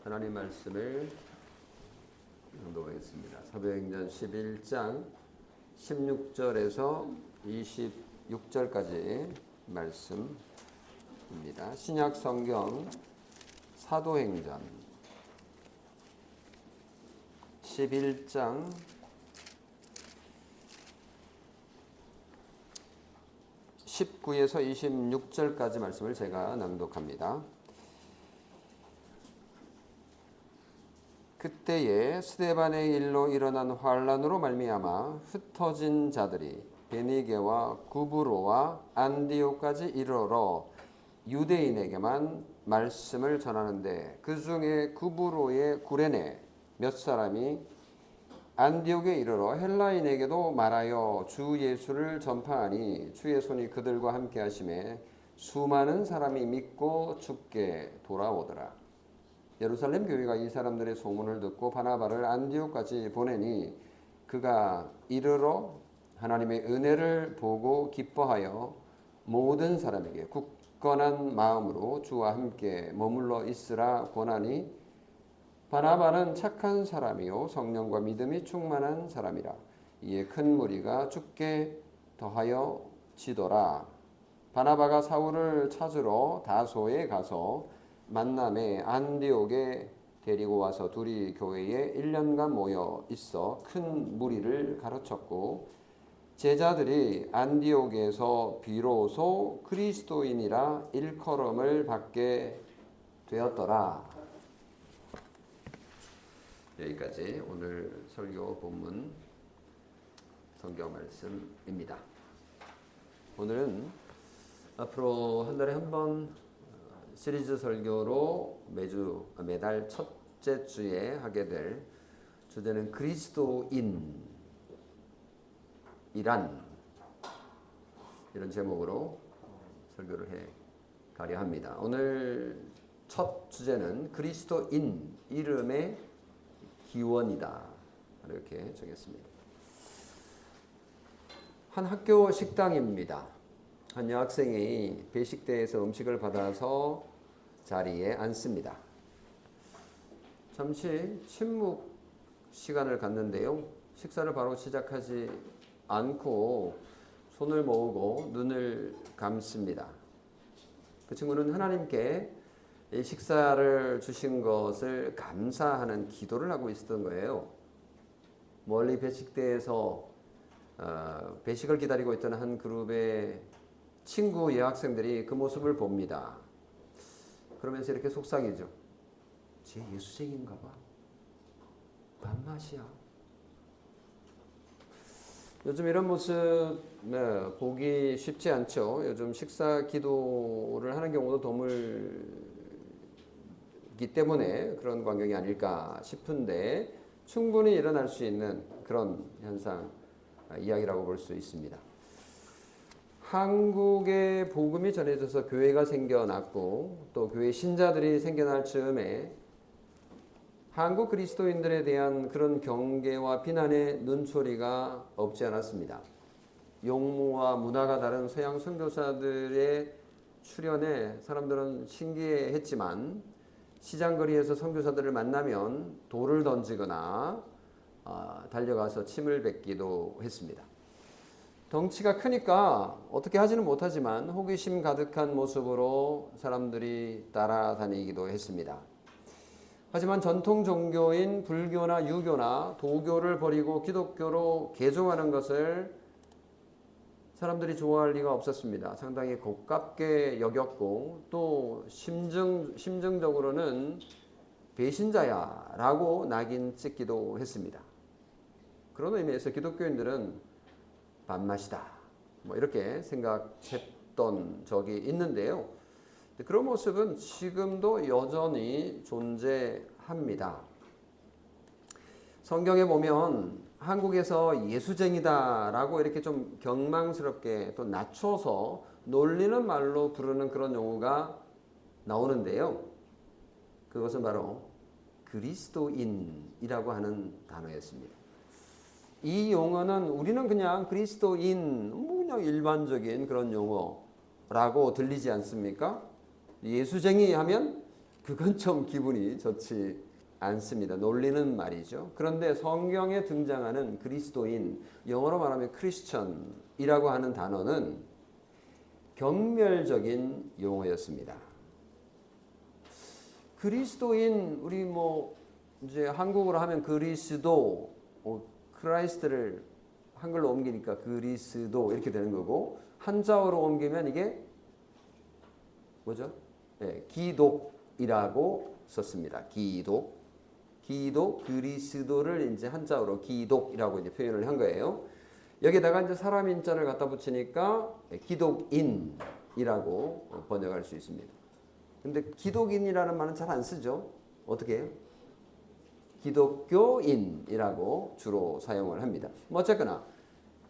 하나님 말씀을 낭독하겠습니다. 사도행전 11장 16절에서 26절까지 말씀입니다. 신약 성경 사도행전 11장 19에서 26절까지 말씀을 제가 낭독합니다. 그때에 스데반의 일로 일어난 환란으로 말미암아 흩어진 자들이 베니게와 구브로와 안디옥까지 이르러 유대인에게만 말씀을 전하는데, 그 중에 구브로의 구레네 몇 사람이 안디옥에 이르러 헬라인에게도 말하여 주 예수를 전파하니 주의 손이 그들과 함께 하심에 수많은 사람이 믿고 주께 돌아오더라. 예루살렘 교회가 이 사람들의 소문을 듣고 바나바를 안디옥까지 보내니, 그가 이르러 하나님의 은혜를 보고 기뻐하여 모든 사람에게 굳건한 마음으로 주와 함께 머물러 있으라 권하니, 바나바는 착한 사람이요 성령과 믿음이 충만한 사람이라. 이에 큰 무리가 주께 더하여 지더라. 바나바가 사울을 찾으러 다소에 가서 만남에 안디옥에 데리고 와서 둘이 교회에 1년간 모여 있어 큰 무리를 가르쳤고, 제자들이 안디옥에서 비로소 그리스도인이라 일컬음을 받게 되었더라. 여기까지 오늘 설교 본문 성경 말씀입니다. 오늘은 앞으로 한 달에 한 번 시리즈 설교로 매달 첫째 주에 하게 될 주제는 그리스도인이란, 이런 제목으로 설교를 해 가려 합니다. 오늘 첫 주제는 그리스도인, 이름의 기원이다, 이렇게 정했습니다. 한 학교 식당입니다. 한 여학생이 배식대에서 음식을 받아서 자리에 앉습니다. 잠시 침묵 시간을 갖는데요, 식사를 바로 시작하지 않고 손을 모으고 눈을 감습니다. 그 친구는 하나님께 이 식사를 주신 것을 감사하는 기도를 하고 있었던 거예요. 멀리 배식대에서 배식을 기다리고 있던 한 그룹의 친구 여학생들이 그 모습을 봅니다. 그러면서 이렇게 속상해져. 쟤 예수쟁인가 봐. 밥맛이야. 요즘 이런 모습 보기 쉽지 않죠. 요즘 식사 기도를 하는 경우도 드물기 때문에 그런 광경이 아닐까 싶은데, 충분히 일어날 수 있는 그런 현상, 이야기라고 볼 수 있습니다. 한국에 복음이 전해져서 교회가 생겨났고 또 교회 신자들이 생겨날 즈음에 한국 그리스도인들에 대한 그런 경계와 비난의 눈초리가 없지 않았습니다. 용모와 문화가 다른 서양 선교사들의 출연에 사람들은 신기해했지만, 시장거리에서 선교사들을 만나면 돌을 던지거나 달려가서 침을 뱉기도 했습니다. 덩치가 크니까 어떻게 하지는 못하지만 호기심 가득한 모습으로 사람들이 따라다니기도 했습니다. 하지만 전통 종교인 불교나 유교나 도교를 버리고 기독교로 개종하는 것을 사람들이 좋아할 리가 없었습니다. 상당히 고깝게 여겼고, 또 심정적으로는 배신자야 라고 낙인 찍기도 했습니다. 그런 의미에서 기독교인들은 밥맛이다, 이렇게 생각했던 적이 있는데요. 그런 모습은 지금도 여전히 존재합니다. 성경에 보면 한국에서 예수쟁이다라고 이렇게 좀 경망스럽게 또 낮춰서 놀리는 말로 부르는 그런 용어가 나오는데요. 그것은 바로 그리스도인이라고 하는 단어였습니다. 이 용어는 우리는 그냥 그리스도인, 그냥 일반적인 그런 용어라고 들리지 않습니까? 예수쟁이 하면 그건 좀 기분이 좋지 않습니다. 놀리는 말이죠. 그런데 성경에 등장하는 그리스도인, 영어로 말하면 크리스천이라고 하는 단어는 경멸적인 용어였습니다. 그리스도인, 우리 뭐 이제 한국어로 하면 그리스도, 크라이스트를 한글로 옮기니까 그리스도 이렇게 되는 거고, 한자어로 옮기면 이게 뭐죠? 네, 기독이라고 썼습니다. 기독, 그리스도를 이제 한자어로 기독이라고 이제 표현을 한 거예요. 여기다가 이제 사람 인자를 갖다 붙이니까 기독인이라고 번역할 수 있습니다. 근데 기독인이라는 말은 잘 안 쓰죠. 어떻게 해요? 기독교인이라고 주로 사용을 합니다. 뭐 어쨌거나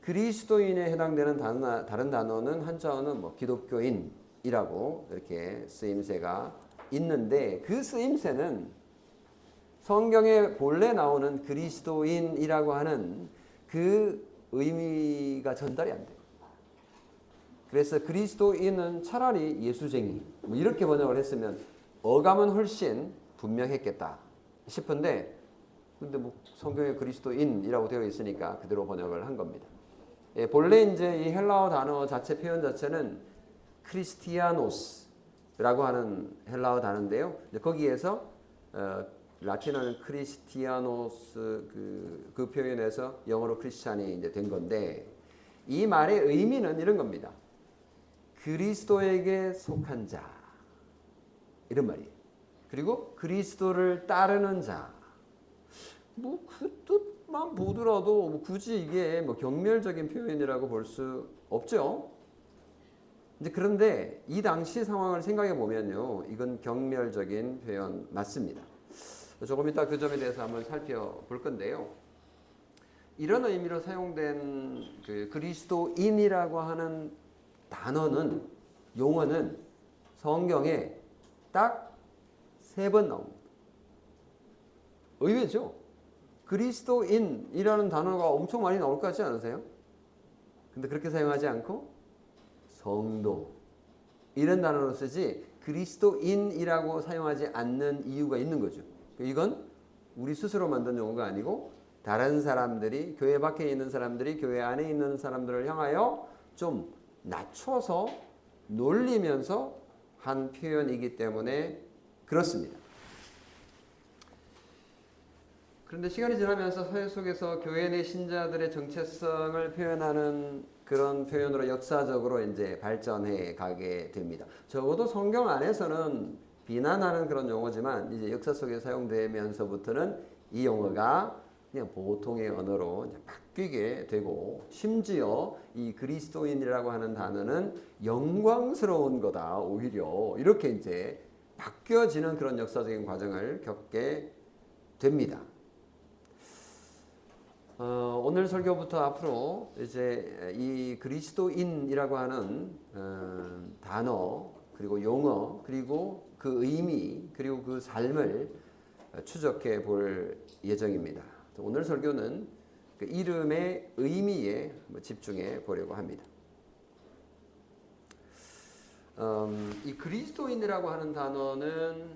그리스도인에 해당되는 다른 단어는 한자어는 뭐 기독교인이라고 이렇게 쓰임새가 있는데, 그 쓰임새는 성경에 본래 나오는 그리스도인이라고 하는 그 의미가 전달이 안 돼요. 그래서 그리스도인은 차라리 예수쟁이 뭐 이렇게 번역을 했으면 어감은 훨씬 분명했겠다 싶은데, 근데 뭐 성경에 그리스도인이라고 되어 있으니까 그대로 번역을 한 겁니다. 예, 본래 이제 이 헬라어 단어 자체 표현 자체는 크리스티아노스라고 하는 헬라어 단어인데요. 거기에서 라틴어는 크리스티아노스 그 표현에서 영어로 크리스찬이 이제 된 건데, 이 말의 의미는 이런 겁니다. 그리스도에게 속한 자, 이런 말이에요. 그리고 그리스도를 따르는 자. 뭐 그 뜻만 보더라도 뭐 굳이 이게 뭐 경멸적인 표현이라고 볼 수 없죠. 이제 그런데 이 당시 상황을 생각해 보면요, 이건 경멸적인 표현 맞습니다. 조금 이따 그 점에 대해서 한번 살펴볼 건데요. 이런 의미로 사용된 그 그리스도인이라고 하는 단어는, 용어는 성경에 딱 3번 나옵니다. 의외죠? 그리스도인이라는 단어가 엄청 많이 나올 것 같지 않으세요? 근데 그렇게 사용하지 않고 성도 이런 단어로 쓰지 그리스도인이라고 사용하지 않는 이유가 있는 거죠. 이건 우리 스스로 만든 용어가 아니고 다른 사람들이, 교회 밖에 있는 사람들이 교회 안에 있는 사람들을 향하여 좀 낮춰서 놀리면서 한 표현이기 때문에 그렇습니다. 그런데 시간이 지나면서 사회 속에서 교회 내 신자들의 정체성을 표현하는 그런 표현으로 역사적으로 이제 발전해 가게 됩니다. 적어도 성경 안에서는 비난하는 그런 용어지만 이제 역사 속에 사용되면서부터는 이 용어가 그냥 보통의 언어로 이제 바뀌게 되고, 심지어 이 그리스도인이라고 하는 단어는 영광스러운 거다, 오히려 이렇게 이제 바뀌어지는 그런 역사적인 과정을 겪게 됩니다. 오늘 설교부터 앞으로 이제 이 그리스도인이라고 하는 단어, 그리고 용어, 그리고 그 의미, 그리고 그 삶을 추적해 볼 예정입니다. 오늘 설교는 그 이름의 의미에 집중해 보려고 합니다. 이 그리스도인이라고 하는 단어는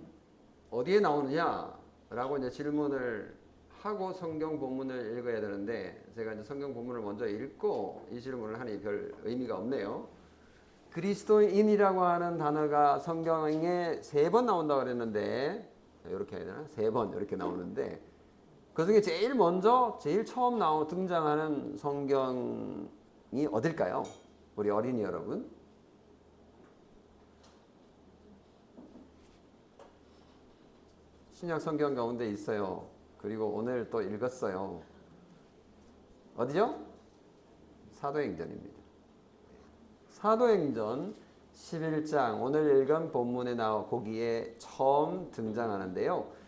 어디에 나오느냐라고 이제 질문을 하고 성경 본문을 읽어야 되는데, 제가 이제 성경 본문을 먼저 읽고 이 질문을 하니 별 의미가 없네요. 그리스도인이라고 하는 단어가 성경에 3번 나온다고 그랬는데, 이렇게 해야 되나? 3번 이렇게 나오는데, 그 중에 제일 처음 등장하는 성경이 어딜까요? 우리 어린이 여러분. 신약 성경 가운데 있어요. 그리고 오늘 또 읽었어요. 어디죠? 사도행전입니다. 사도행전 11장, 오늘 읽은 본문에 거기에 처음 등장하는데요.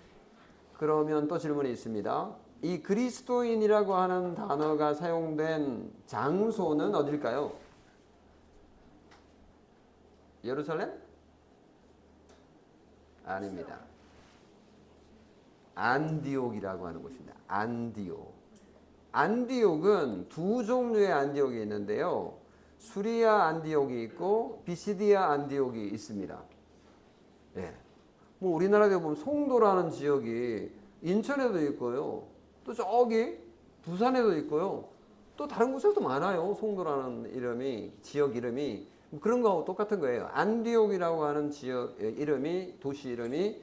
그러면 또 질문이 있습니다. 이 그리스도인이라고 하는 단어가 사용된 장소는 어딜까요? 예루살렘? 아닙니다. 안디옥이라고 하는 곳입니다. 안디옥은 2 종류의 안디옥이 있는데요. 수리아 안디옥이 있고 비시디아 안디옥이 있습니다. 예. 뭐 우리나라에 보면 송도라는 지역이 인천에도 있고요. 또 저기 부산에도 있고요. 또 다른 곳에도 많아요. 송도라는 이름이, 지역 이름이. 그런 거하고 똑같은 거예요. 안디옥이라고 하는 지역 이름이, 도시 이름이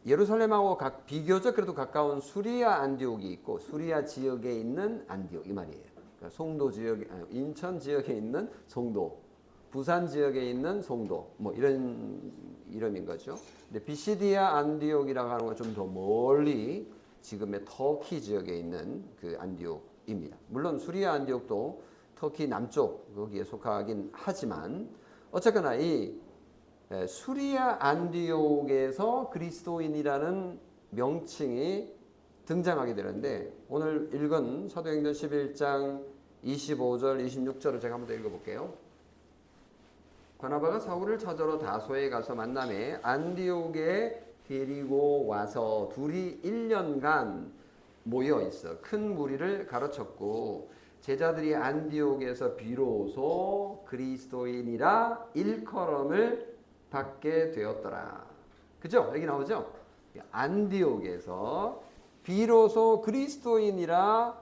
예루살렘하고 비교적 그래도 가까운 수리아 안디옥이 있고, 수리아 지역에 있는 안디옥 이 말이에요. 그러니까 송도 지역, 인천 지역에 있는 송도, 부산 지역에 있는 송도, 뭐 이런 이름인 거죠. 근데 비시디아 안디옥이라고 하는 건 좀 더 멀리 지금의 터키 지역에 있는 그 안디옥입니다. 물론 수리아 안디옥도 터키 남쪽 거기에 속하긴 하지만 어쨌거나 이 수리아 안디옥에서 그리스도인이라는 명칭이 등장하게 되는데, 오늘 읽은 사도행전 11장 25절 26절을 제가 한번 더 읽어볼게요. 바나바가 사울을 찾으러 다소에 가서 만남에 안디옥에 데리고 와서 둘이 1년간 모여 있어 큰 무리를 가르쳤고, 제자들이 안디옥에서 비로소 그리스도인이라 일컬음을 받게 되었더라. 그죠? 여기 나오죠? 안디옥에서 비로소 그리스도인이라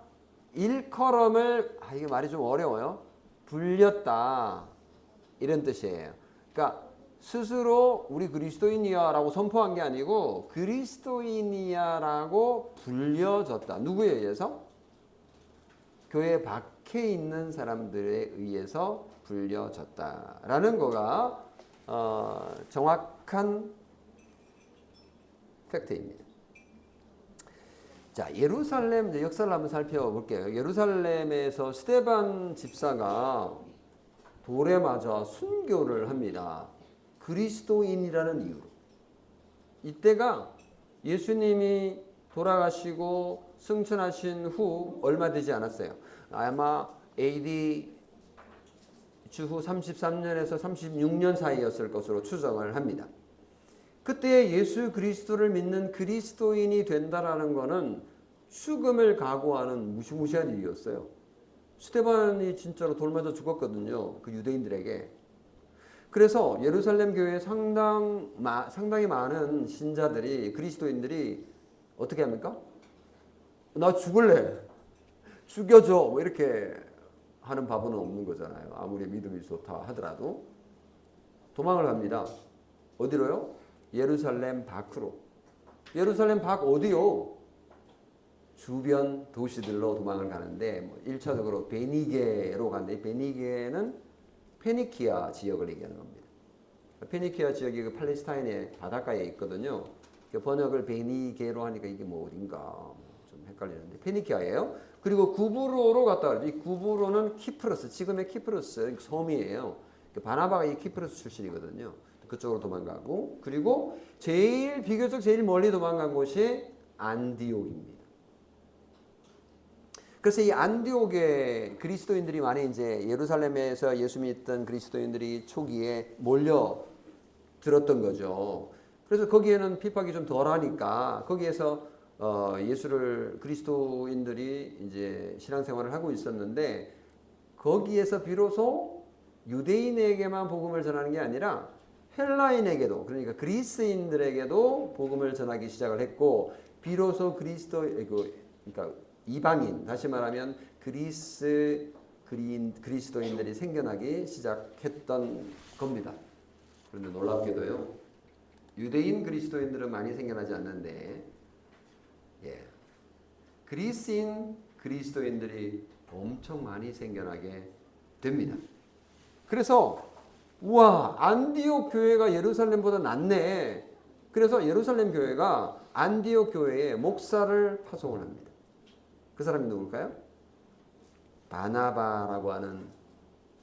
일컬음을, 이게 말이 좀 어려워요. 불렸다. 이런 뜻이에요. 그러니까 스스로 우리 그리스도인이야 라고 선포한 게 아니고 그리스도인이야 라고 불려졌다. 누구에 의해서? 교회 밖에 있는 사람들에 의해서 불려졌다라는 거가 정확한 팩트입니다. 자, 예루살렘 역사를 한번 살펴볼게요. 예루살렘에서 스데반 집사가 돌에 맞아 순교를 합니다. 그리스도인이라는 이유로. 이때가 예수님이 돌아가시고 승천하신 후 얼마 되지 않았어요. 아마 AD 주후 33년에서 36년 사이였을 것으로 추정을 합니다. 그때 예수 그리스도를 믿는 그리스도인이 된다라는 것은 죽음을 각오하는 무시무시한 일이었어요. 스데반이 진짜로 돌 맞아 죽었거든요. 그 유대인들에게. 그래서 예루살렘 교회에 상당히 많은 신자들이, 그리스도인들이 어떻게 합니까? 나 죽을래. 죽여줘. 뭐 이렇게 하는 바보는 없는 거잖아요. 아무리 믿음이 좋다 하더라도. 도망을 합니다. 어디로요? 예루살렘 밖으로. 예루살렘 밖 어디요? 주변 도시들로 도망을 가는데, 뭐 1차적으로 베니게로 가는데, 베니게는 페니키아 지역을 얘기하는 겁니다. 페니키아 지역이 그 팔레스타인의 바닷가에 있거든요. 번역을 베니게로 하니까 이게 뭐 어딘가 좀 헷갈리는데, 페니키아예요. 그리고 구브로로 갔다 와요. 이 구브로는 키프로스, 지금의 키프로스 섬이에요. 바나바가 이 키프로스 출신이거든요. 그쪽으로 도망가고, 그리고 비교적 제일 멀리 도망간 곳이 안디옥입니다. 그래서 이 안디옥에 그리스도인들이 많이 이제 예루살렘에서 예수 믿던 그리스도인들이 초기에 몰려 들었던 거죠. 그래서 거기에는 핍박이 좀 덜하니까 거기에서 그리스도인들이 이제 신앙생활을 하고 있었는데, 거기에서 비로소 유대인에게만 복음을 전하는 게 아니라 헬라인에게도, 그러니까 그리스인들에게도 복음을 전하기 시작을 했고, 비로소 그러니까 이방인, 다시 말하면 그리스도인들이 생겨나기 시작했던 겁니다. 그런데 놀랍게도요, 유대인 그리스도인들은 많이 생겨나지 않는데, 그리스인 그리스도인들이 엄청 많이 생겨나게 됩니다. 그래서 우와, 안디옥 교회가 예루살렘보다 낫네. 그래서 예루살렘 교회가 안디옥 교회에 목사를 파송을 합니다. 그 사람이 누굴까요? 바나바라고 하는,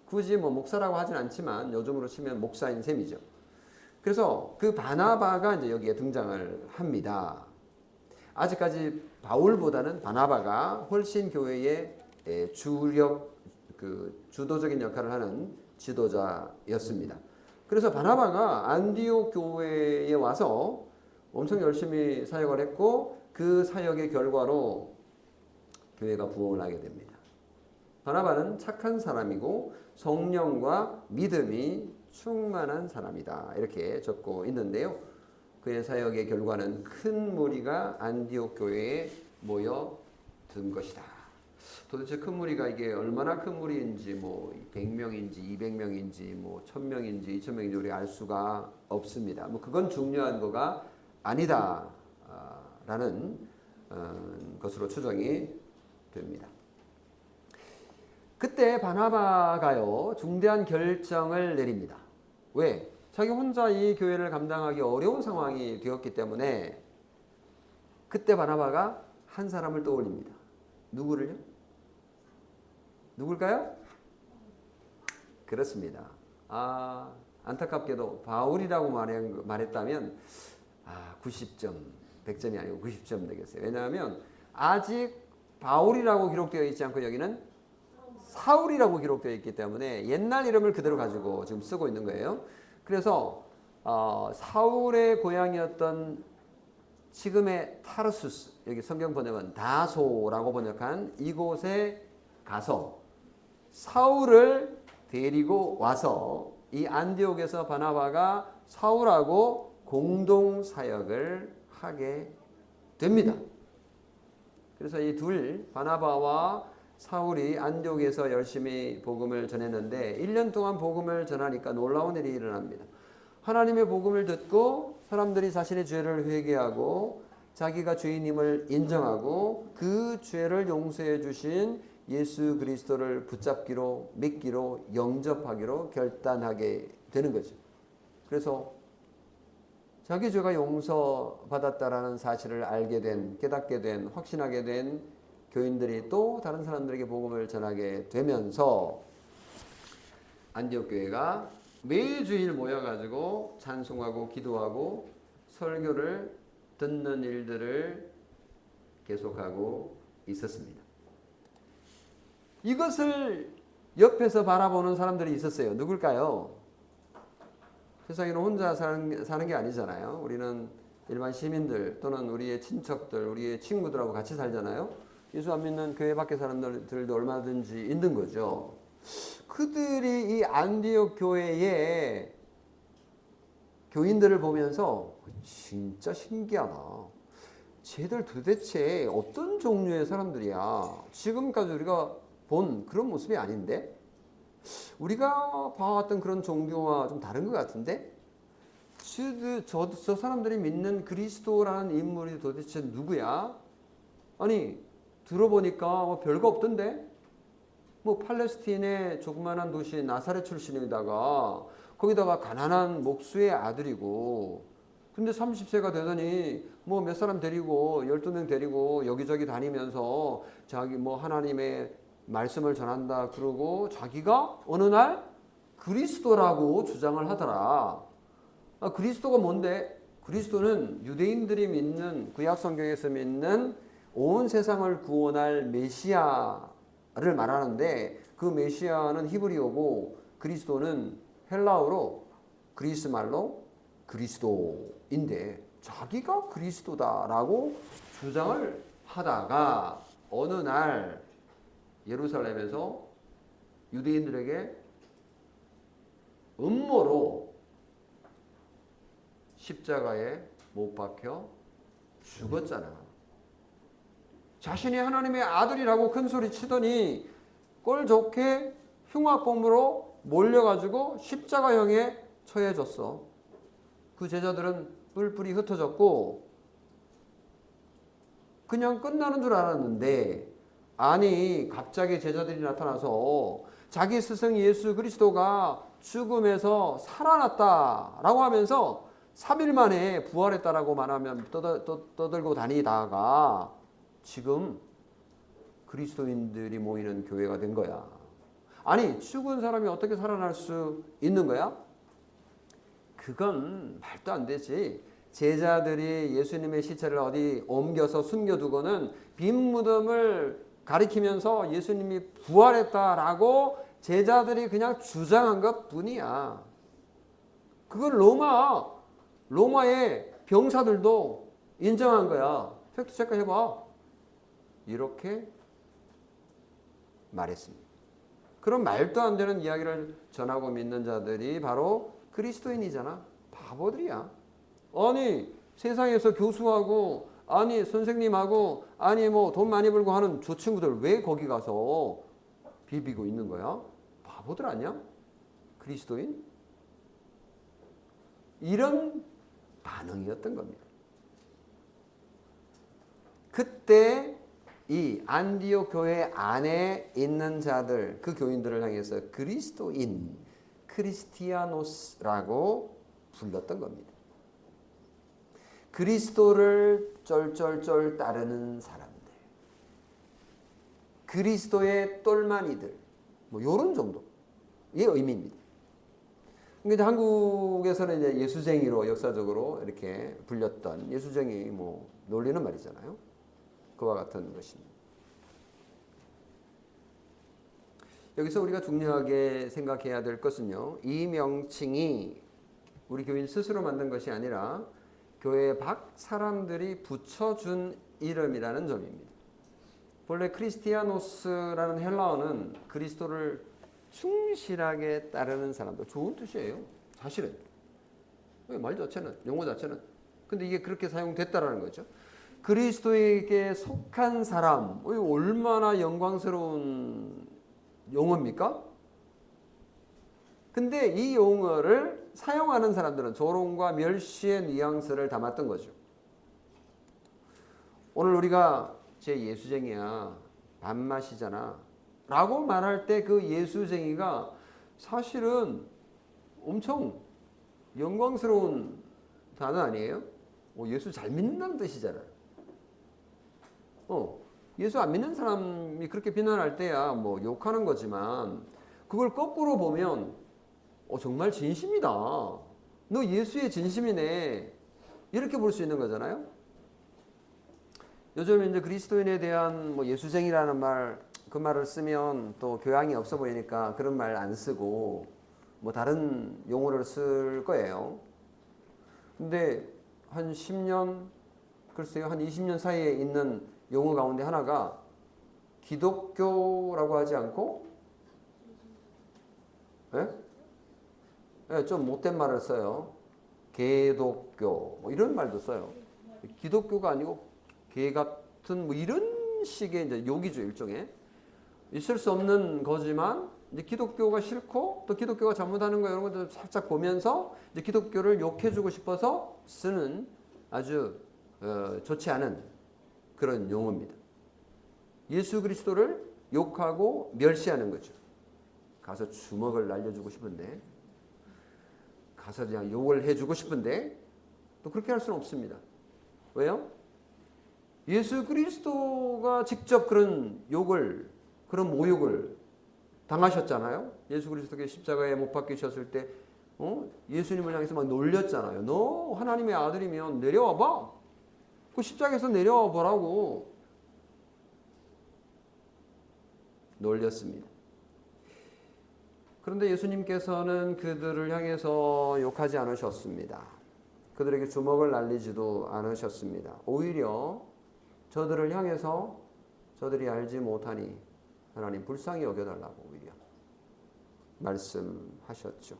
굳이 뭐 목사라고 하진 않지만 요즘으로 치면 목사인 셈이죠. 그래서 그 바나바가 이제 여기에 등장을 합니다. 아직까지 바울보다는 바나바가 훨씬 교회의 주도적인 역할을 하는 지도자였습니다. 그래서 바나바가 안디옥 교회에 와서 엄청 열심히 사역을 했고, 그 사역의 결과로 교회가 부흥을 하게 됩니다. 바나바는 착한 사람이고 성령과 믿음이 충만한 사람이다. 이렇게 적고 있는데요. 그의 사역의 결과는 큰 무리가 안디옥 교회에 모여든 것이다. 도대체 큰 무리가 이게 얼마나 큰 무리인지 뭐 100명인지 200명인지 뭐 1000명인지 2000명인지 우리가 알 수가 없습니다. 뭐 그건 중요한 거가 아니다 라는 것으로 추정이 됩니다. 그때 바나바가요 중대한 결정을 내립니다. 왜? 자기 혼자 이 교회를 감당하기 어려운 상황이 되었기 때문에 그때 바나바가 한 사람을 떠올립니다. 누구를요? 누굴까요? 그렇습니다. 안타깝게도 바울이라고 말했다면 90점, 100점이 아니고 90점 되겠어요. 왜냐하면 아직 바울이라고 기록되어 있지 않고 여기는 사울이라고 기록되어 있기 때문에 옛날 이름을 그대로 가지고 지금 쓰고 있는 거예요. 그래서 사울의 고향이었던 지금의 타르수스, 여기 성경 번역은 다소라고 번역한 이곳에 가서 사울을 데리고 와서 이 안디옥에서 바나바가 사울하고 공동 사역을 하게 됩니다. 그래서 이 둘 바나바와 사울이 안디옥에서 열심히 복음을 전했는데 1년 동안 복음을 전하니까 놀라운 일이 일어납니다. 하나님의 복음을 듣고 사람들이 자신의 죄를 회개하고 자기가 죄인임을 인정하고 그 죄를 용서해 주신 예수 그리스도를 붙잡기로 믿기로 영접하기로 결단하게 되는 거죠. 그래서 자기 죄가 용서받았다라는 사실을 알게 된, 깨닫게 된, 확신하게 된 교인들이 또 다른 사람들에게 복음을 전하게 되면서 안디옥 교회가 매주일 모여가지고 찬송하고 기도하고 설교를 듣는 일들을 계속하고 있었습니다. 이것을 옆에서 바라보는 사람들이 있었어요. 누굴까요? 세상에는 혼자 사는 게 아니잖아요. 우리는 일반 시민들 또는 우리의 친척들, 우리의 친구들하고 같이 살잖아요. 예수 안 믿는 교회 밖에 사람들도 얼마든지 있는 거죠. 그들이 이 안디옥 교회의 교인들을 보면서 진짜 신기하다. 쟤들 도대체 어떤 종류의 사람들이야. 지금까지 우리가 본 그런 모습이 아닌데? 우리가 봐왔던 그런 종교와 좀 다른 것 같은데? 저 사람들이 믿는 그리스도라는 인물이 도대체 누구야? 아니 들어보니까 뭐 별거 없던데? 뭐 팔레스틴의 조그만한 도시 나사렛 출신이다가 거기다가 가난한 목수의 아들이고 근데 30세가 되더니 뭐 몇 사람 데리고 12명 데리고 여기저기 다니면서 자기 뭐 하나님의 말씀을 전한다 그러고 자기가 어느 날 그리스도라고 주장을 하더라. 그리스도가 뭔데? 그리스도는 유대인들이 믿는 구약 성경에서 믿는 온 세상을 구원할 메시아를 말하는데 그 메시아는 히브리어고 그리스도는 헬라어로 그리스 말로 그리스도인데 자기가 그리스도다라고 주장을 하다가 어느 날 예루살렘에서 유대인들에게 음모로 십자가에 못 박혀 죽었잖아. 자신이 하나님의 아들이라고 큰 소리 치더니 꼴 좋게 흉악범으로 몰려가지고 십자가형에 처해졌어. 그 제자들은 뿔뿔이 흩어졌고 그냥 끝나는 줄 알았는데 아니 갑자기 제자들이 나타나서 자기 스승 예수 그리스도가 죽음에서 살아났다라고 하면서 3일 만에 부활했다라고 말하면 떠들고 다니다가 지금 그리스도인들이 모이는 교회가 된 거야. 아니 죽은 사람이 어떻게 살아날 수 있는 거야? 그건 말도 안 되지. 제자들이 예수님의 시체를 어디 옮겨서 숨겨두고는 빈 무덤을 가리키면서 예수님이 부활했다라고 제자들이 그냥 주장한 것 뿐이야. 그걸 로마의 병사들도 인정한 거야. 팩트 체크 해봐. 이렇게 말했습니다. 그런 말도 안 되는 이야기를 전하고 믿는 자들이 바로 그리스도인이잖아. 바보들이야. 아니 세상에서 교수하고 아니 선생님하고 아니 뭐 돈 많이 벌고 하는 저 친구들 왜 거기 가서 비비고 있는 거야? 바보들 아니야? 그리스도인? 이런 반응이었던 겁니다. 그때 이 안디옥 교회 안에 있는 자들, 그 교인들을 향해서 그리스도인, 크리스티아노스라고 불렀던 겁니다. 그리스도를 쫄쫄쫄 따르는 사람들, 그리스도의 똘마니들, 뭐 이런 정도의 의미입니다. 근데 한국에서는 이제 예수쟁이로 역사적으로 이렇게 불렸던 예수쟁이 뭐 놀리는 말이잖아요. 그와 같은 것입니다. 여기서 우리가 중요하게 생각해야 될 것은요, 이 명칭이 우리 교인 스스로 만든 것이 아니라 교회 밖 사람들이 붙여준 이름이라는 점입니다. 본래 크리스티아노스라는 헬라어는 그리스도를 충실하게 따르는 사람들, 좋은 뜻이에요. 사실은 말 자체는, 용어 자체는. 근데 이게 그렇게 사용됐다라는 거죠. 그리스도에게 속한 사람, 얼마나 영광스러운 용어입니까? 근데 이 용어를 사용하는 사람들은 조롱과 멸시의 뉘앙스를 담았던 거죠. 오늘 우리가 제 예수쟁이야, 밥맛이잖아 라고 말할 때 그 예수쟁이가 사실은 엄청 영광스러운 단어 아니에요? 예수 잘 믿는다는 뜻이잖아요. 예수 안 믿는 사람이 그렇게 비난할 때야 뭐 욕하는 거지만, 그걸 거꾸로 보면 정말 진심이다. 너 예수의 진심이네. 이렇게 볼 수 있는 거잖아요. 요즘 이제 그리스도인에 대한 뭐 예수쟁이라는 말, 그 말을 쓰면 또 교양이 없어 보이니까 그런 말 안 쓰고 뭐 다른 용어를 쓸 거예요. 근데 한 10년, 글쎄요, 한 20년 사이에 있는 용어 가운데 하나가 기독교라고 하지 않고, 좀 못된 말을 써요. 개독교, 뭐 이런 말도 써요. 기독교가 아니고 개 같은 뭐 이런 식의 이제 욕이죠, 일종의. 있을 수 없는 거지만 이제 기독교가 싫고 또 기독교가 잘못하는 거 이런 것들 살짝 보면서 이제 기독교를 욕해주고 싶어서 쓰는 아주 좋지 않은 그런 용어입니다. 예수 그리스도를 욕하고 멸시하는 거죠. 가서 주먹을 날려주고 싶은데, 가서 그냥 욕을 해주고 싶은데 또 그렇게 할 수는 없습니다. 왜요? 예수 그리스도가 직접 그런 욕을, 그런 모욕을 당하셨잖아요. 예수 그리스도께 십자가에 못 박히셨을 때 예수님을 향해서 막 놀렸잖아요. 너 하나님의 아들이면 내려와 봐. 그 십자가에서 내려와 보라고 놀렸습니다. 그런데 예수님께서는 그들을 향해서 욕하지 않으셨습니다. 그들에게 주먹을 날리지도 않으셨습니다. 오히려 저들을 향해서 저들이 알지 못하니 하나님 불쌍히 여겨달라고 오히려 말씀하셨죠.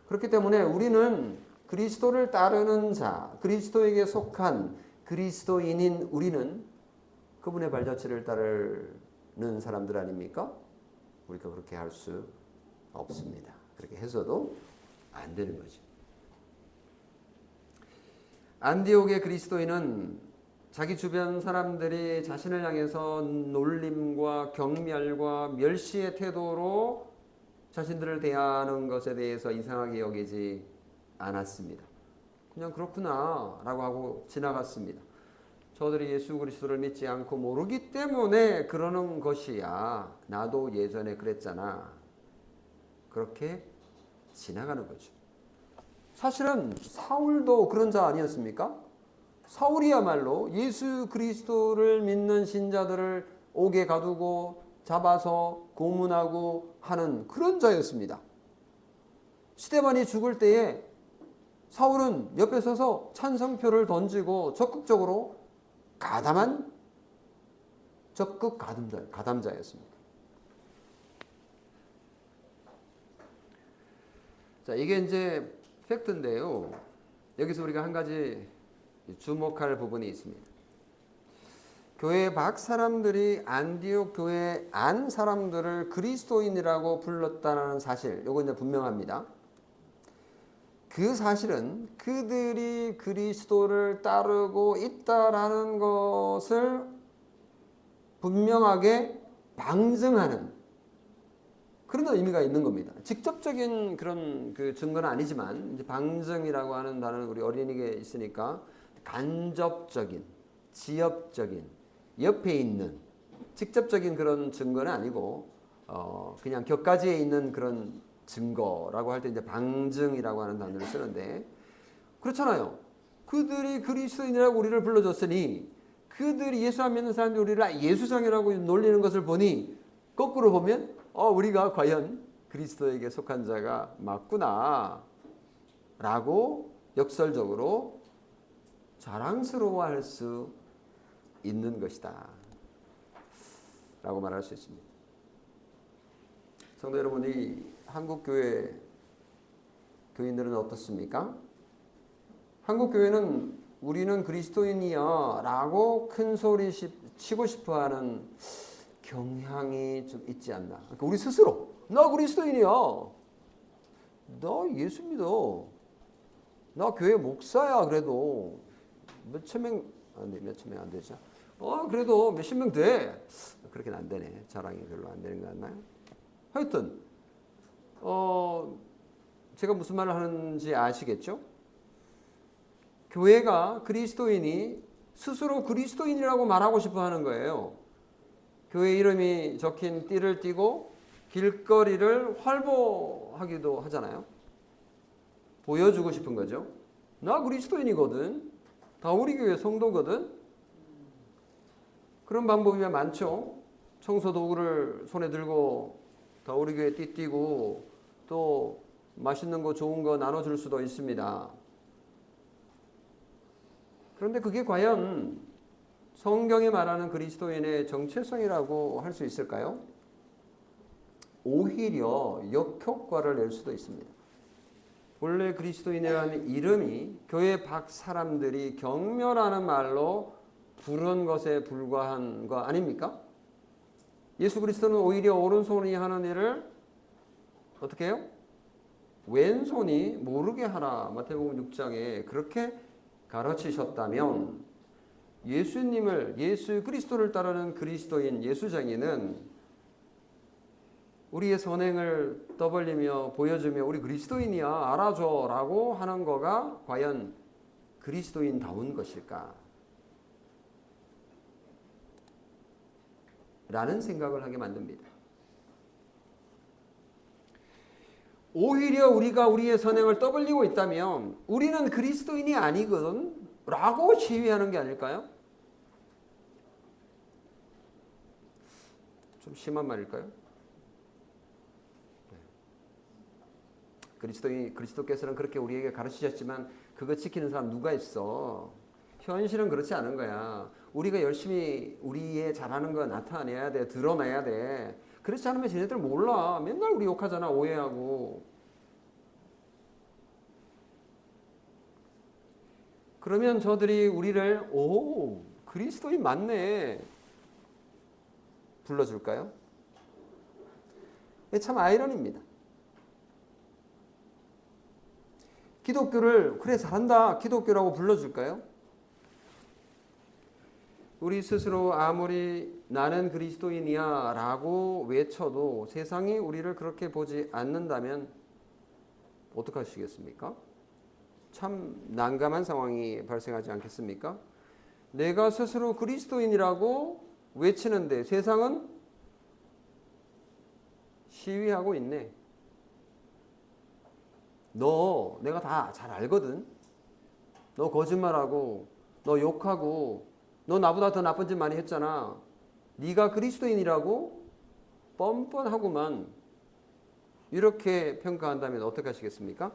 그렇기 때문에 우리는 그리스도를 따르는 자, 그리스도에게 속한 그리스도인인 우리는 그분의 발자취를 따르는 사람들 아닙니까? 우리가 그렇게 할 수 없습니다. 그렇게 해서도 안 되는 거죠. 안디옥의 그리스도인은 자기 주변 사람들이 자신을 향해서 놀림과 경멸과 멸시의 태도로 자신들을 대하는 것에 대해서 이상하게 여기지 않았습니다. 그냥 그렇구나 라고 하고 지나갔습니다. 저들이 예수 그리스도를 믿지 않고 모르기 때문에 그러는 것이야. 나도 예전에 그랬잖아. 그렇게 지나가는 거죠. 사실은 사울도 그런 자 아니었습니까? 사울이야말로 예수 그리스도를 믿는 신자들을 옥에 가두고 잡아서 고문하고 하는 그런 자였습니다. 스데반이 죽을 때에 사울은 옆에 서서 찬성표를 던지고 적극적으로 적극 가담자였습니다. 자, 이게 이제 팩트인데요. 여기서 우리가 한 가지 주목할 부분이 있습니다. 교회 밖 사람들이 안디옥 교회 안 사람들을 그리스도인이라고 불렀다는 사실, 요거 이제 분명합니다. 그 사실은 그들이 그리스도를 따르고 있다라는 것을 분명하게 방증하는 그런 의미가 있는 겁니다. 직접적인 그런 그 증거는 아니지만 이제 방증이라고 하는 단어는 우리 어린이에 있으니까 간접적인, 지엽적인, 옆에 있는 직접적인 그런 증거는 아니고 그냥 격가지에 있는 그런 증거라고 할 때 이제 방증이라고 하는 단어를 쓰는데 그렇잖아요. 그들이 그리스도인이라고 우리를 불러줬으니 그들이 예수 안 믿는 사람들이 우리를 예수장이라고 놀리는 것을 보니 거꾸로 보면 우리가 과연 그리스도에게 속한 자가 맞구나 라고 역설적으로 자랑스러워할 수 있는 것이다 라고 말할 수 있습니다. 성도 여러분, 이 한국교회 교인들은 어떻습니까? 한국교회는 우리는 그리스도인이야 라고 큰 소리 치고 싶어하는 경향이 좀 있지 않나. 그러니까 우리 스스로 나 그리스도인이야, 나 예수 믿어, 나 교회 목사야, 그래도 몇천 명 안 되죠. 그래도 몇십 명 돼. 그렇게는 안 되네. 자랑이 별로 안 되는 것 같나요? 하여튼 제가 무슨 말을 하는지 아시겠죠? 교회가 그리스도인이 스스로 그리스도인이라고 말하고 싶어 하는 거예요. 교회 이름이 적힌 띠를 띠고 길거리를 활보하기도 하잖아요. 보여주고 싶은 거죠. 나 그리스도인이거든. 다 우리 교회 성도거든. 그런 방법이면 많죠. 청소 도구를 손에 들고 다 우리 교회 띠 띠고 또 맛있는 거 좋은 거 나눠줄 수도 있습니다. 그런데 그게 과연 성경이 말하는 그리스도인의 정체성이라고 할 수 있을까요? 오히려 역효과를 낼 수도 있습니다. 원래 그리스도인이라는 이름이 교회 밖 사람들이 경멸하는 말로 부른 것에 불과한 거 아닙니까? 예수 그리스도는 오히려 오른손이 하는 일을 어떻게 해요? 왼손이 모르게 하라. 마태복음 6장에 그렇게 가르치셨다면 예수님을, 예수 그리스도를 따르는 그리스도인, 예수쟁이는 우리의 선행을 떠벌리며 보여주며 우리 그리스도인이야 알아줘 라고 하는 거가 과연 그리스도인다운 것일까? 라는 생각을 하게 만듭니다. 오히려 우리가 우리의 선행을 떠벌리고 있다면 우리는 그리스도인이 아니거든 라고 시위하는 게 아닐까요? 좀 심한 말일까요? 그리스도께서는 그렇게 우리에게 가르치셨지만 그거 지키는 사람 누가 있어? 현실은 그렇지 않은 거야. 우리가 열심히 우리의 잘하는 거 나타내야 돼. 드러내야 돼. 그렇지 않으면 쟤네들 몰라. 맨날 우리 욕하잖아. 오해하고. 그러면 저들이 우리를 그리스도인 맞네 불러줄까요? 참 아이러니입니다. 기독교를 그래 잘한다 기독교라고 불러줄까요? 우리 스스로 아무리 나는 그리스도인이야 라고 외쳐도 세상이 우리를 그렇게 보지 않는다면 어떡하시겠습니까? 참 난감한 상황이 발생하지 않겠습니까? 내가 스스로 그리스도인이라고 외치는데 세상은 시위하고 있네. 너 내가 다 잘 알거든. 너 거짓말하고 너 욕하고 너 나보다 더 나쁜 짓 많이 했잖아. 네가 그리스도인이라고 뻔뻔하구만. 이렇게 평가한다면 어떻게 하시겠습니까?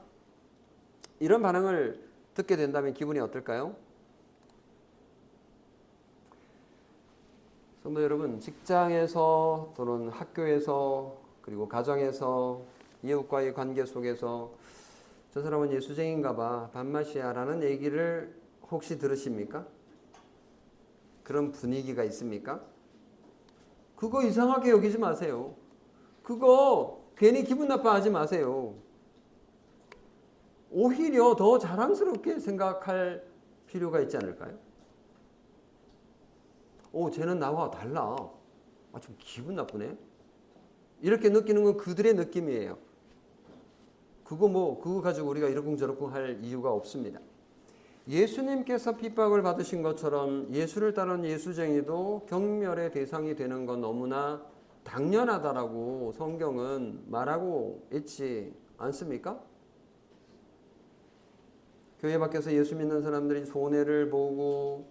이런 반응을 듣게 된다면 기분이 어떨까요? 성도 여러분, 직장에서 또는 학교에서 그리고 가정에서 이웃과의 관계 속에서 저 사람은 예수쟁인가 봐, 반맛이야 라는 얘기를 혹시 들으십니까? 그런 분위기가 있습니까? 그거 이상하게 여기지 마세요. 그거 괜히 기분 나빠하지 마세요. 오히려 더 자랑스럽게 생각할 필요가 있지 않을까요? 오, 쟤는 나와 달라. 좀 기분 나쁘네. 이렇게 느끼는 건 그들의 느낌이에요. 그거 가지고 우리가 이러쿵저러쿵 할 이유가 없습니다. 예수님께서 핍박을 받으신 것처럼 예수를 따르는 예수쟁이도 경멸의 대상이 되는 건 너무나 당연하다라고 성경은 말하고 있지 않습니까? 교회 밖에서 예수 믿는 사람들이 손해를 보고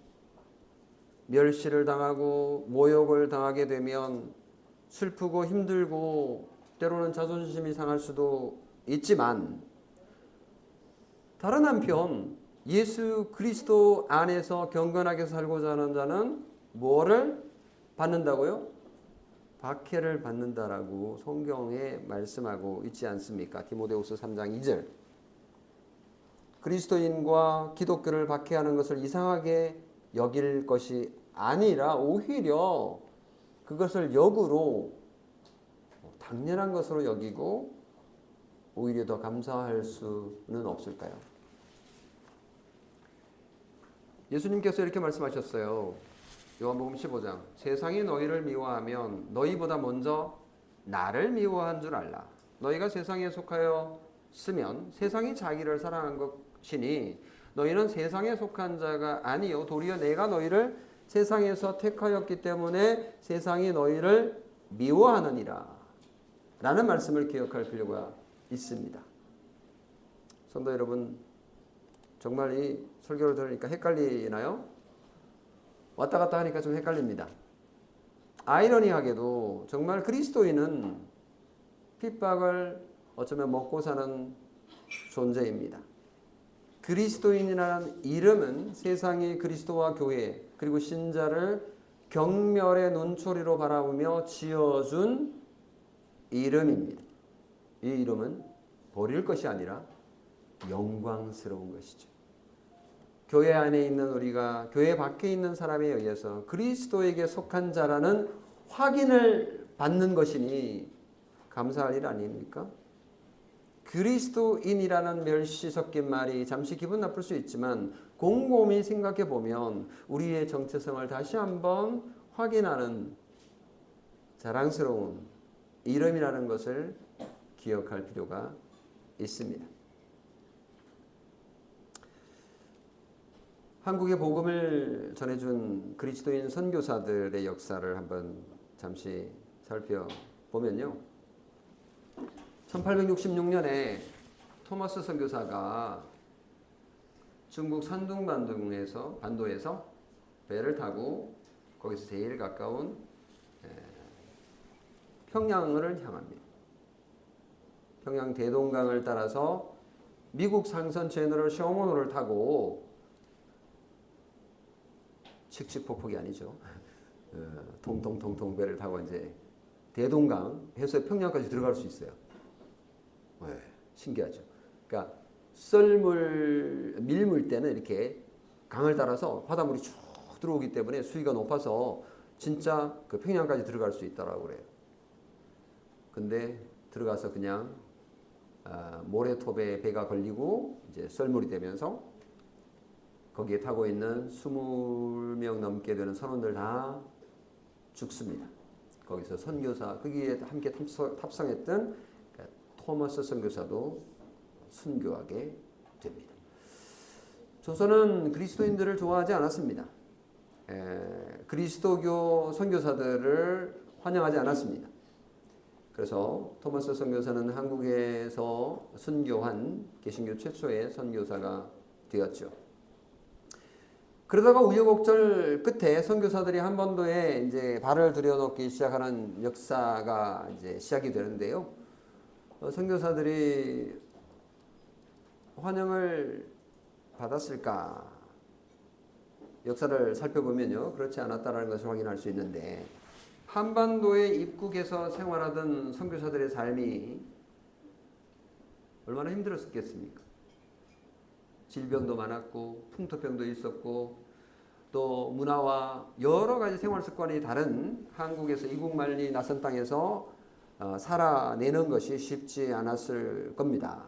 멸시를 당하고 모욕을 당하게 되면 슬프고 힘들고 때로는 자존심이 상할 수도 있지만, 다른 한편 예수 그리스도 안에서 경건하게 살고자 하는 자는 뭐를 받는다고요? 박해를 받는다라고 성경에 말씀하고 있지 않습니까? 디모데후서 3장 2절. 그리스도인과 기독교를 박해하는 것을 이상하게 여길 것이 아니라 오히려 그것을 역으로 당연한 것으로 여기고 오히려 더 감사할 수는 없을까요? 예수님께서 이렇게 말씀하셨어요. 요한복음 15장. 세상이 너희를 미워하면 너희보다 먼저 나를 미워한 줄 알라. 너희가 세상에 속하여 쓰면 세상이 자기를 사랑한 것이니 너희는 세상에 속한 자가 아니요 도리어 내가 너희를 세상에서 택하였기 때문에 세상이 너희를 미워하느니라 라는 말씀을 기억할 필요가 있습니다. 성도 여러분, 정말 이 설교를 들으니까 헷갈리나요? 왔다 갔다 하니까 좀 헷갈립니다. 아이러니하게도 정말 그리스도인은 핍박을 어쩌면 먹고 사는 존재입니다. 그리스도인이라는 이름은 세상이 그리스도와 교회 그리고 신자를 경멸의 눈초리로 바라보며 지어준 이름입니다. 이 이름은 버릴 것이 아니라 영광스러운 것이죠. 교회 안에 있는 우리가 교회 밖에 있는 사람에 의해서 그리스도에게 속한 자라는 확인을 받는 것이니 감사할 일 아닙니까? 그리스도인이라는 멸시 섞인 말이 잠시 기분 나쁠 수 있지만 곰곰이 생각해 보면 우리의 정체성을 다시 한번 확인하는 자랑스러운 이름이라는 것을 기억할 필요가 있습니다. 한국의 복음을 전해준 그리스도인 선교사들의 역사를 한번 잠시 살펴보면요. 1866년에 토마스 선교사가 중국 산둥반도에서 배를 타고 거기서 제일 가까운 평양을 향합니다. 평양 대동강을 따라서 미국 상선 제너럴 셔먼호를 타고 칙칙폭폭이 아니죠. 통통통통 배를 타고 이제 대동강 해서 평양까지 들어갈 수 있어요. 네, 신기하죠. 그러니까 밀물 때는 이렇게 강을 따라서 바닷물이 쭉 들어오기 때문에 수위가 높아서 진짜 그 평양까지 들어갈 수 있다라고 그래요. 근데 들어가서 그냥 모래톱에 배가 걸리고 이제 썰물이 되면서 거기에 타고 있는 20명 넘게 되는 선원들 다 죽습니다. 거기서 선교사, 거기에 함께 탑승했던 토마스 선교사도 순교하게 됩니다. 조선은 그리스도인들을 좋아하지 않았습니다. 그리스도교 선교사들을 환영하지 않았습니다. 그래서 토마스 선교사는 한국에서 순교한 개신교 최초의 선교사가 되었죠. 그러다가 우여곡절 끝에 선교사들이 한반도에 이제 발을 들여놓기 시작하는 역사가 이제 시작이 되는데요. 선교사들이 환영을 받았을까? 역사를 살펴보면요, 그렇지 않았다라는 것을 확인할 수 있는데, 한반도에 입국해서 생활하던 선교사들의 삶이 얼마나 힘들었겠습니까? 질병도 많았고 풍토병도 있었고 또 문화와 여러 가지 생활 습관이 다른 한국에서 이국 만리 낯선 땅에서 살아내는 것이 쉽지 않았을 겁니다.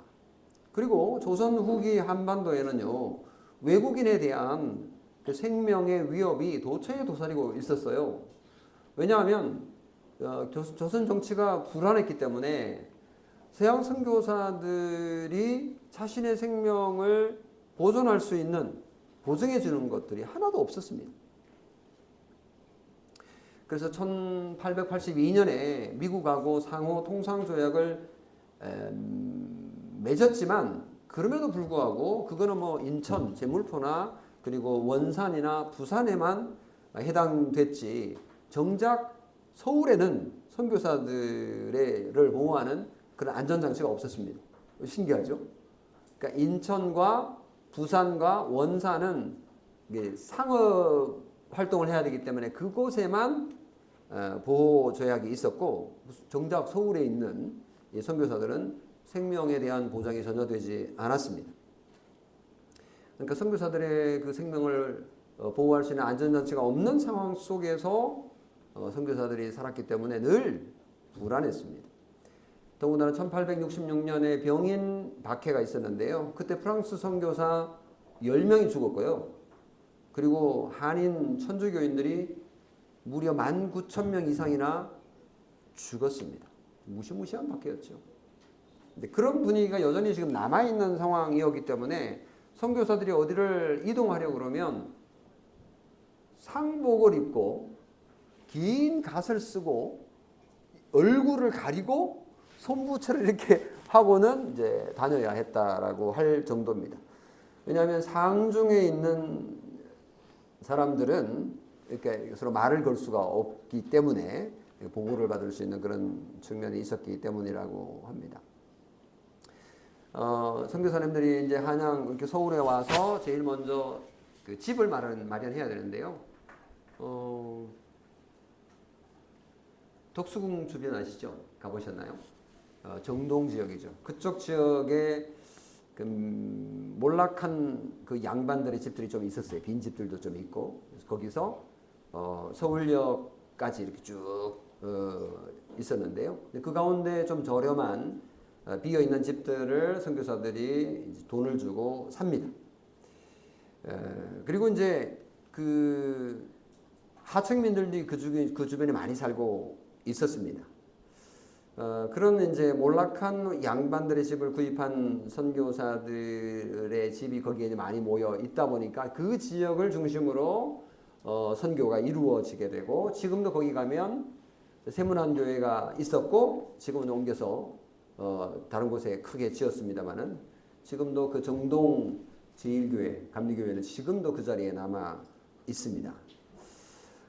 그리고 조선 후기 한반도에는요, 외국인에 대한 그 생명의 위협이 도처에 도사리고 있었어요. 왜냐하면 조선 정치가 불안했기 때문에 서양 선교사들이 자신의 생명을 보존할 수 있는, 보증해 주는 것들이 하나도 없었습니다. 그래서 1882년에 미국하고 상호 통상조약을 맺었지만 그럼에도 불구하고 그거는 뭐 인천, 제물포나 그리고 원산이나 부산에만 해당됐지 정작 서울에는 선교사들을 보호하는 그런 안전장치가 없었습니다. 신기하죠? 그러니까 인천과 부산과 원산은 상업 활동을 해야 되기 때문에 그곳에만 보호 조약이 있었고 정작 서울에 있는 선교사들은 생명에 대한 보장이 전혀 되지 않았습니다. 그러니까 선교사들의 그 생명을 보호할 수 있는 안전장치가 없는 상황 속에서 선교사들이 살았기 때문에 늘 불안했습니다. 더군다나 1866년에 병인 박해가 있었는데요. 그때 프랑스 선교사 10명이 죽었고요. 그리고 한인 천주교인들이 무려 19,000명 이상이나 죽었습니다. 무시무시한 박해였죠. 근데 그런 분위기가 여전히 지금 남아있는 상황이었기 때문에 선교사들이 어디를 이동하려고 그러면 상복을 입고 긴 갓을 쓰고 얼굴을 가리고 손부채를 이렇게 하고는 이제 다녀야 했다라고 할 정도입니다. 왜냐하면 상중에 있는 사람들은 이렇게 서로 말을 걸 수가 없기 때문에 보호를 받을 수 있는 그런 측면이 있었기 때문이라고 합니다. 선교사님들이 이제 한양 이렇게 서울에 와서 제일 먼저 그 집을 마련해야 되는데요. 덕수궁 주변 아시죠? 가보셨나요? 정동 지역이죠. 그쪽 지역에 그 몰락한 그 양반들의 집들이 좀 있었어요. 빈 집들도 좀 있고. 그래서 거기서 서울역까지 이렇게 쭉 있었는데요. 그 가운데 좀 저렴한 비어 있는 집들을 선교사들이 돈을 주고 삽니다. 그리고 이제 그 하층민들이 그 주변에 많이 살고 있었습니다. 그런 이제 몰락한 양반들의 집을 구입한 선교사들의 집이 거기에 많이 모여 있다 보니까 그 지역을 중심으로 선교가 이루어지게 되고 지금도 거기 가면 세문안교회가 있었고 지금은 옮겨서 다른 곳에 크게 지었습니다만은 지금도 그 정동 제1교회 감리교회는 지금도 그 자리에 남아 있습니다.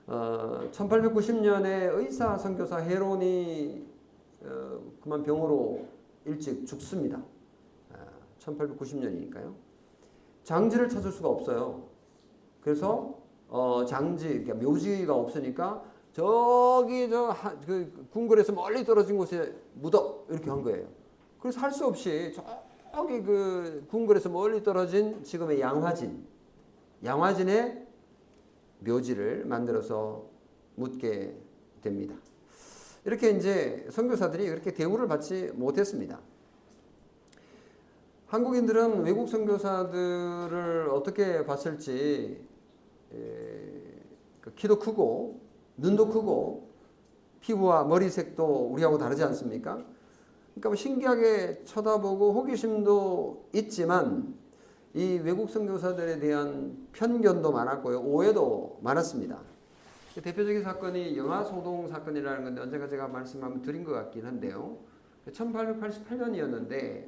1890년에 의사 선교사 헤론이 그만 병으로 일찍 죽습니다. 1890년이니까요. 장지를 찾을 수가 없어요. 그래서 장지, 그러니까 묘지가 없으니까 저기 그 궁궐에서 멀리 떨어진 곳에 묻어 이렇게 한 거예요. 그래서 할 수 없이 저기 그 궁궐에서 멀리 떨어진 지금의 양화진에 묘지를 만들어서 묻게 됩니다. 이렇게 이제 선교사들이 그렇게 대우를 받지 못했습니다. 한국인들은 외국 선교사들을 어떻게 봤을지 키도 크고 눈도 크고 피부와 머리색도 우리하고 다르지 않습니까? 그러니까 뭐 신기하게 쳐다보고 호기심도 있지만 이 외국 선교사들에 대한 편견도 많았고요. 오해도 많았습니다. 대표적인 사건이 영아소동 사건이라는 건데 언젠가 제가 말씀 한번 드린 것 같긴 한데요. 1888년이었는데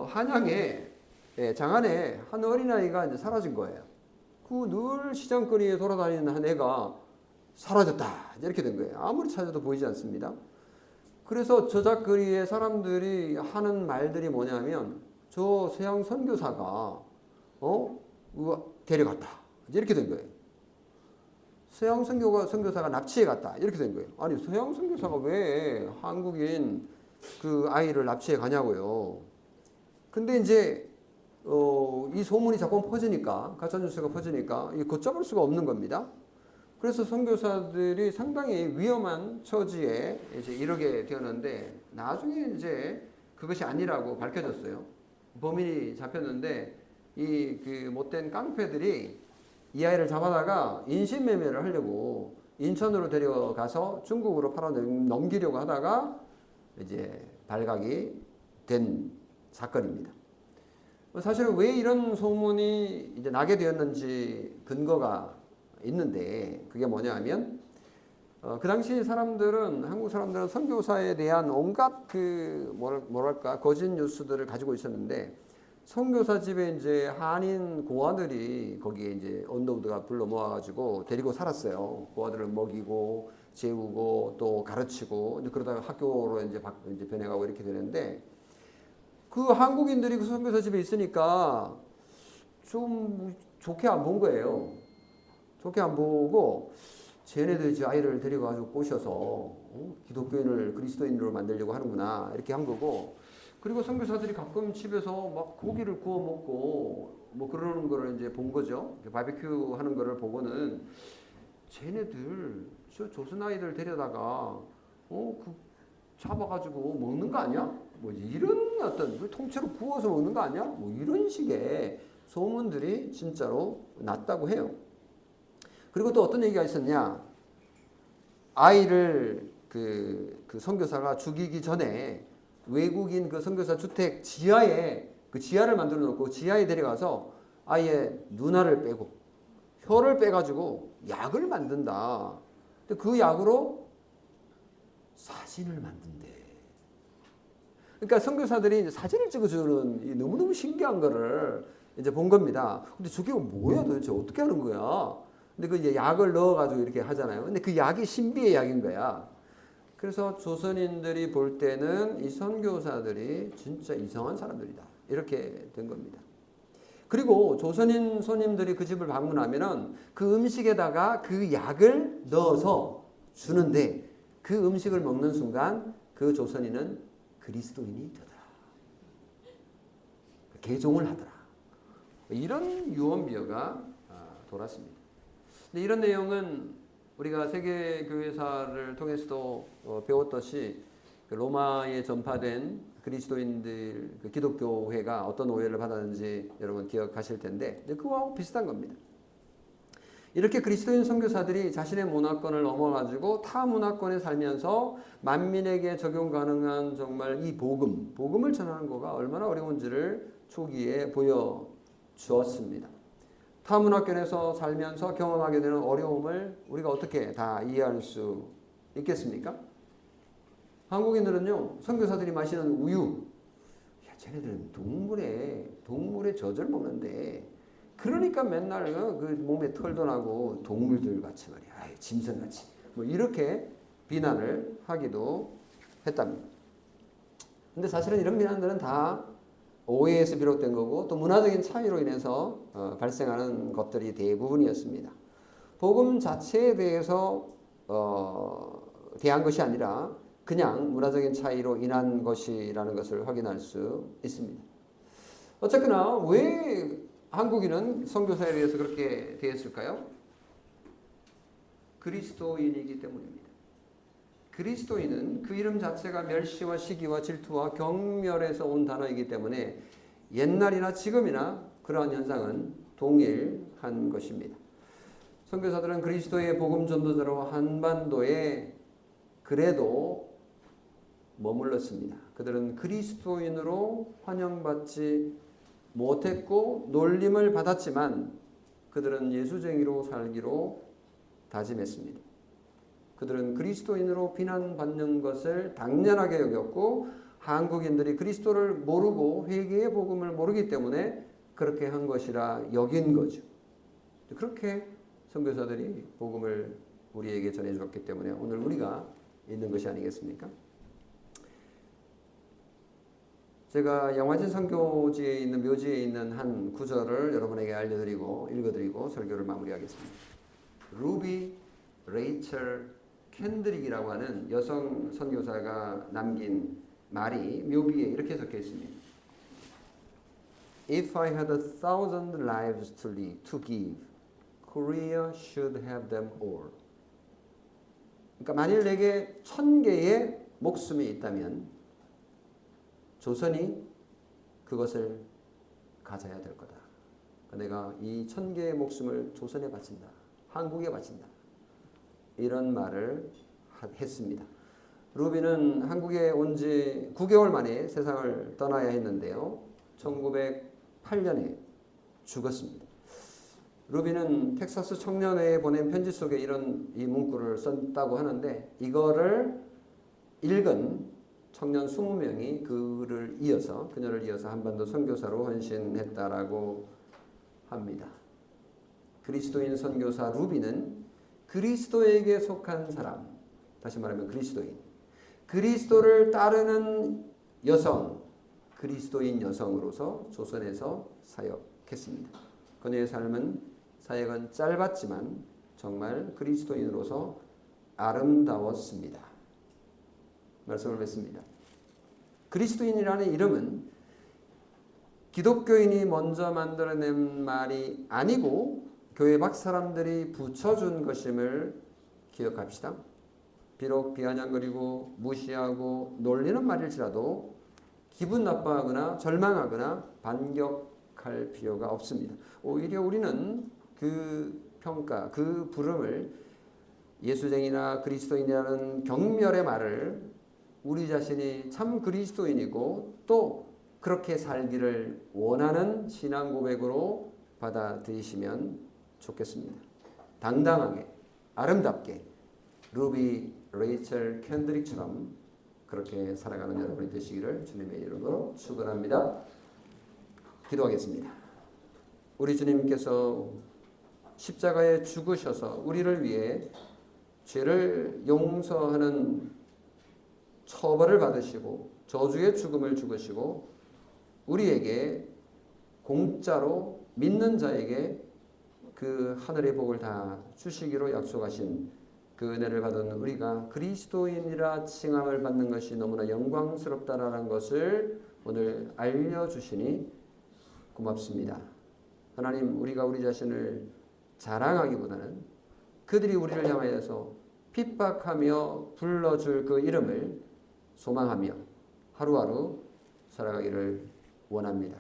한양에 장안에 한 어린아이가 이제 사라진 거예요. 그 늘 시장거리에 돌아다니는 한 애가 사라졌다 이렇게 된 거예요. 아무리 찾아도 보이지 않습니다. 그래서 저작거리에 사람들이 하는 말들이 뭐냐면 저 서양 선교사가 데려갔다 이렇게 된 거예요. 서양 선교사가 납치해 갔다 이렇게 된 거예요. 아니 서양 선교사가 왜 한국인 그 아이를 납치해 가냐고요. 근데 이제 이 소문이 자꾸 퍼지니까, 가짜뉴스가 퍼지니까 이 걷잡을 수가 없는 겁니다. 그래서 선교사들이 상당히 위험한 처지에 이제 이르게 되었는데, 나중에 이제 그것이 아니라고 밝혀졌어요. 범인이 잡혔는데 이 그 못된 깡패들이 이 아이를 잡아다가 인신매매를 하려고 인천으로 데려가서 중국으로 팔아 넘기려고 하다가 이제 발각이 된 사건입니다. 사실은 왜 이런 소문이 이제 나게 되었는지 근거가 있는데, 그게 뭐냐 하면 그 당시 사람들은, 한국 사람들은 선교사에 대한 온갖 그 뭐랄까 거짓 뉴스들을 가지고 있었는데, 선교사 집에 이제 한인 고아들이 거기에 이제 언더우드가 불러 모아가지고 데리고 살았어요. 고아들을 먹이고 재우고 또 가르치고, 그러다가 학교로 이제 변해가고 이렇게 되는데, 그 한국인들이 그 선교사 집에 있으니까 좀 좋게 안 본 거예요. 좋게 안 보고, 쟤네들 이제 아이를 데려가지고 꼬셔서 기독교인을 그리스도인으로 만들려고 하는구나 이렇게 한 거고, 그리고 선교사들이 가끔 집에서 막 고기를 구워 먹고 뭐 그러는 거를 이제 본 거죠. 바비큐 하는 거를 보고는, 쟤네들 저 조선 아이들 데려다가 그 잡아가지고 먹는 거 아니야? 뭐 이런 어떤 통째로 구워서 먹는 거 아니야? 뭐 이런 식의 소문들이 진짜로 났다고 해요. 그리고 또 어떤 얘기가 있었냐? 아이를 그 선교사가 죽이기 전에 외국인 그 선교사 주택 지하에, 그 지하를 만들어 놓고 지하에 데려가서 아이의 눈알을 빼고 혀를 빼가지고 약을 만든다. 근데 그 약으로 사진을 만든대. 그러니까 선교사들이 이제 사진을 찍어주는 너무너무 신기한 거를 이제 본 겁니다. 근데 저게 뭐야 도대체 어떻게 하는 거야? 근데 그 이제 약을 넣어가지고 이렇게 하잖아요. 근데 그 약이 신비의 약인 거야. 그래서 조선인들이 볼 때는 이 선교사들이 진짜 이상한 사람들이다, 이렇게 된 겁니다. 그리고 조선인 손님들이 그 집을 방문하면은 그 음식에다가 그 약을 넣어서 주는데, 그 음식을 먹는 순간 그 조선인은 그리스도인이 되더라, 개종을 하더라, 이런 유언비어가 돌았습니다. 근데 이런 내용은 우리가 세계교회사를 통해서도 배웠듯이, 로마에 전파된 그리스도인들, 그 기독교회가 어떤 오해를 받았는지 여러분 기억하실 텐데, 그거하고 비슷한 겁니다. 이렇게 그리스도인 선교사들이 자신의 문화권을 넘어가지고 타 문화권에 살면서 만민에게 적용 가능한 정말 이 복음을 전하는 거가 얼마나 어려운지를 초기에 보여주었습니다. 타 문화권에서 살면서 경험하게 되는 어려움을 우리가 어떻게 다 이해할 수 있겠습니까? 한국인들은요, 선교사들이 마시는 우유, 야, 쟤네들은 동물의 젖을 먹는데, 그러니까 맨날 그 몸에 털도 나고 동물들 같이 말이야, 짐승 같이, 뭐 이렇게 비난을 하기도 했답니다. 근데 사실은 이런 비난들은 다 오해에서 비롯된 거고, 또 문화적인 차이로 인해서 발생하는 것들이 대부분이었습니다. 복음 자체에 대해서 대한 것이 아니라 그냥 문화적인 차이로 인한 것이라는 것을 확인할 수 있습니다. 어쨌거나 왜 한국인은 선교사에 대해서 그렇게 대했을까요? 그리스도인이기 때문입니다. 그리스도인은 그 이름 자체가 멸시와 시기와 질투와 경멸에서 온 단어이기 때문에 옛날이나 지금이나 그러한 현상은 동일한 것입니다. 선교사들은 그리스도의 복음 전도자로 한반도에 그래도 머물렀습니다. 그들은 그리스도인으로 환영받지 못했고 놀림을 받았지만 그들은 예수쟁이로 살기로 다짐했습니다. 그들은 그리스도인으로 비난받는 것을 당연하게 여겼고, 한국인들이 그리스도를 모르고 회개의 복음을 모르기 때문에 그렇게 한 것이라 여긴 거죠. 그렇게 선교사들이 복음을 우리에게 전해주었기 때문에 오늘 우리가 있는 것이 아니겠습니까? 제가 양화진 선교지에 있는 묘지에 있는 한 구절을 여러분에게 알려드리고 읽어드리고 설교를 마무리하겠습니다. 루비 레이첼 캔드릭이라고 하는 여성 선교사가 남긴 말이 묘비에 이렇게 적혀 있습니다. If I had 1,000 lives to give, Korea should have them all. 그러니까 만일 내게 1,000개의 목숨이 있다면 조선이 그것을 가져야 될 거다. 내가 이 1,000개의 목숨을 조선에 바친다. 한국에 바친다. 이런 말을 했습니다. 루비는 한국에 온 지 9개월 만에 세상을 떠나야 했는데요. 1908년에 죽었습니다. 루비는 텍사스 청년회에 보낸 편지 속에 이 문구를 썼다고 하는데 이거를 읽은 청년 20명이 그녀를 이어서 한반도 선교사로 헌신했다라고 합니다. 그리스도인 선교사 루비는 그리스도에게 속한 사람, 다시 말하면 그리스도인, 그리스도를 따르는 여성, 그리스도인 여성으로서 조선에서 사역했습니다. 그녀의 사역은 짧았지만 정말 그리스도인으로서 아름다웠습니다. 말씀을 맺습니다. 그리스도인이라는 이름은 기독교인이 먼저 만들어낸 말이 아니고 교회 밖 사람들이 붙여준 것임을 기억합시다. 비록 비아냥거리고 무시하고 놀리는 말일지라도 기분 나빠하거나 절망하거나 반격할 필요가 없습니다. 오히려 우리는 그 평가, 그 부름을 예수쟁이나 그리스도인이라는 경멸의 말을 우리 자신이 참 그리스도인이고 또 그렇게 살기를 원하는 신앙 고백으로 받아들이시면 좋겠습니다. 당당하게, 아름답게 루비 레이첼 캔드릭처럼 그렇게 살아가는 여러분이 되시기를 주님의 이름으로 축원합니다. 기도하겠습니다. 우리 주님께서 십자가에 죽으셔서 우리를 위해 죄를 용서하는 처벌을 받으시고 저주의 죽음을 죽으시고 우리에게 공짜로 믿는 자에게 그 하늘의 복을 다 주시기로 약속하신 그 은혜를 받은 우리가 그리스도인이라 칭함을 받는 것이 너무나 영광스럽다라는 것을 오늘 알려주시니 고맙습니다. 하나님, 우리가 우리 자신을 자랑하기보다는 그들이 우리를 향하여서 핍박하며 불러줄 그 이름을 소망하며 하루하루 살아가기를 원합니다.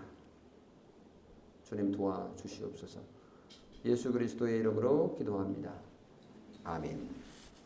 주님 도와주시옵소서. 예수 그리스도의 이름으로 기도합니다. 아멘.